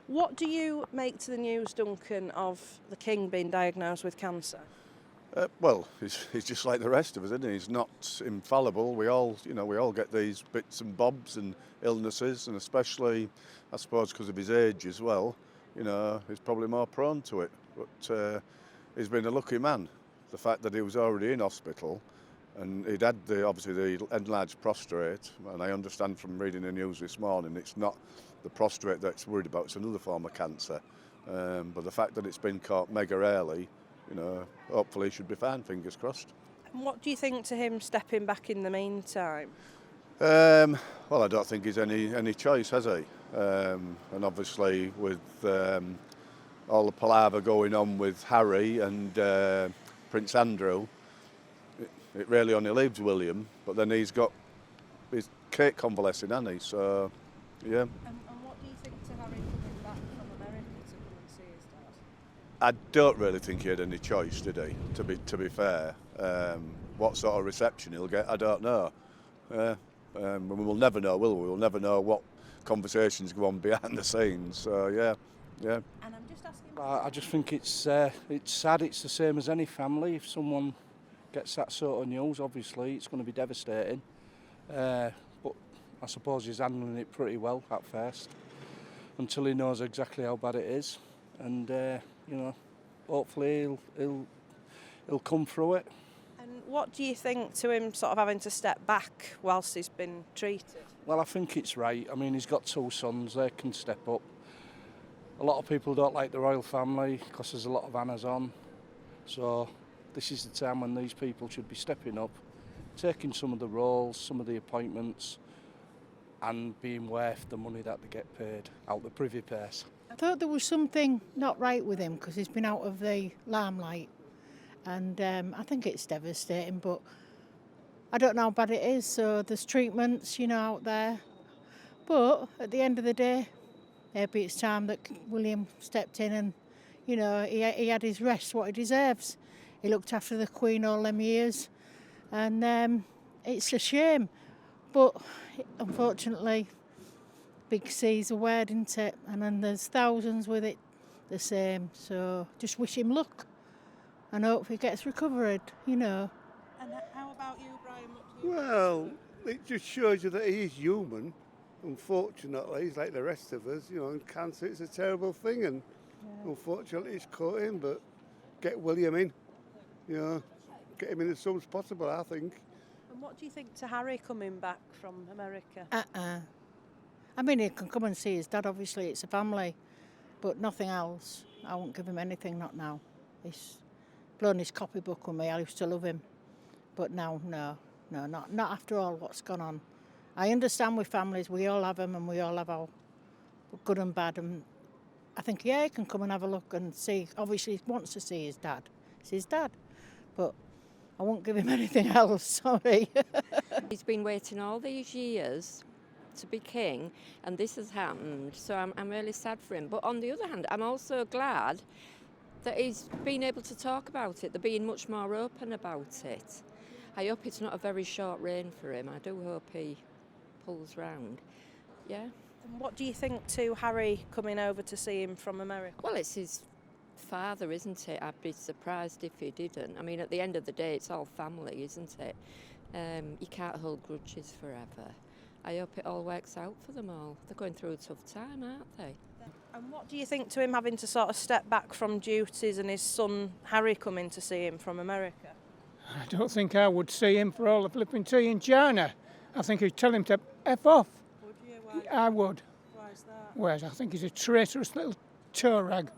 What do you make to the news, Duncan, of the King being diagnosed with cancer? Well, he's just like the rest of us, isn't he? He's not infallible. We all get these bits and bobs and illnesses, and especially, I suppose, because of his age as well. He's probably more prone to it. But he's been a lucky man. The fact that he was already in hospital, and he'd had obviously the enlarged prostate, and I understand from reading the news this morning, it's not the prostate that's worried about; it's another form of cancer. But the fact that it's been caught mega early. Hopefully he should be fine, fingers crossed. And what do you think to him stepping back in the meantime? Well, I don't think he's any choice, has he? And obviously with all the palaver going on with Harry and Prince Andrew, it really only leaves William, but then he's got his Kate convalescing, hasn't he? So, yeah. And what do you think to Harry coming back from America to come and see his dad? I don't really think he had any choice, did he? To be fair, what sort of reception he'll get, I don't know. We will never know, will we? We'll never know what conversations go on behind the scenes. So yeah. And I'm just asking. I just think it's sad. It's the same as any family. If someone gets that sort of news, obviously it's going to be devastating. But I suppose he's handling it pretty well at first, until he knows exactly how bad it is, and hopefully he'll come through it. And what do you think to him sort of having to step back whilst he's been treated? Well, I think it's right. I mean, he's got two sons, they can step up. A lot of people don't like the royal family because there's a lot of Annas on. So this is the time when these people should be stepping up, taking some of the roles, some of the appointments, and being worth the money that they get paid out the privy purse. I thought there was something not right with him because he's been out of the limelight, and I think it's devastating, but I don't know how bad it is. So there's treatments, out there, but at the end of the day, maybe it's time that William stepped in and, he had his rest, what he deserves. He looked after the Queen all them years, and it's a shame, but unfortunately, big C's a word, isn't it? And then there's thousands with it the same. So just wish him luck and hope he gets recovered, And how about you, Brian? What do you Well, it just shows you that he is human. Unfortunately, he's like the rest of us, and cancer is a terrible thing, and unfortunately it's caught him, but get William in, get him in as soon as possible, I think. And what do you think to Harry coming back from America? I mean, he can come and see his dad, obviously, it's a family, but nothing else. I won't give him anything, not now. He's blown his copybook with me, I used to love him. But now, no, not after all what's gone on. I understand with families, we all have them and we all have our good and bad. And I think, he can come and have a look and see. Obviously, he wants to see his dad. It's his dad. But I won't give him anything else, sorry. He's been waiting all these years to be king, and this has happened, so I'm really sad for him. But on the other hand, I'm also glad that he's been able to talk about it. They're being much more open about it. I hope it's not a very short reign for him. I do hope he pulls round. Yeah. And what do you think to Harry coming over to see him from America? Well, it's his father, isn't it? I'd be surprised if he didn't. I mean, at the end of the day, it's all family, isn't it? You can't hold grudges forever. I hope it all works out for them all. They're going through a tough time, aren't they? And what do you think to him having to sort of step back from duties and his son Harry coming to see him from America? I don't think I would see him for all the flipping tea in China. I think I'd tell him to F off. Would you? Why? I would. Why is that? Whereas I think he's a traitorous little toe rag.